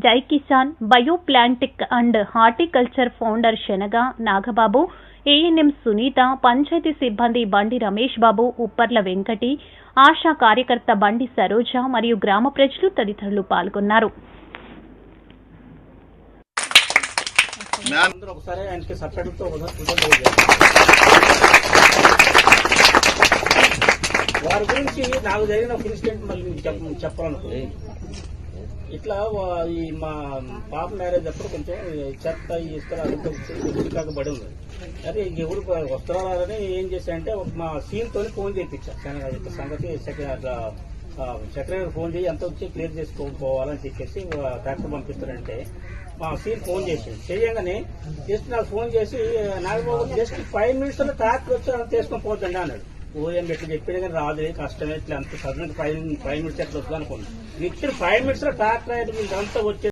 జై Kisan బయోప్లాంటిక్ and horticulture founder శనగ Nagababu, ANM Sunitha, panchayat సిబ్బంది బండి రమేష్ బాబు, ఉప్పర్ల వెంకటి, ఆశా కార్యకర్త బండి సరోజ మరియు గ్రామ ప్రజలు తదితరులు పాల్గొన్నారు. వారి గురించి నాకు జరిగిన ఒక ఇన్సిడెంట్ మళ్ళీ చెప్పాలనుకుంది. ఇట్లా ఈ మా పాప మ్యారేజ్ అప్పుడు కొంచెం చెత్త ఇసుక పడి ఉంది. అదే ఎవరు వస్తున్నారని ఏం చేశారంటే మా సీన్తో ఫోన్ చేయించా. సంగతి సెక్రటరీ ఫోన్ చేసి ఎంత వచ్చి క్లియర్ చేసుకోవాలని చెప్పేసి ట్రాక్టర్ పంపిస్తారంటే మా సీన్ ఫోన్ చేసి చేయగానే జస్ట్ నాకు ఫోన్ చేసి నాగబాబు జస్ట్ 5 minutes ట్రాక్టర్ వచ్చి అంత తీసుకొని పోతండి అన్నాడు. ఓఎం ఎట్లా చెప్పాడు కానీ రాదు, కష్టమే, ఇట్లా అంత సడన్ 5 minutes ఎట్లా వస్తుంది అనుకోండి. ఇచ్చిన 5 minutes ట్రాక్టర్ అంతా వచ్చే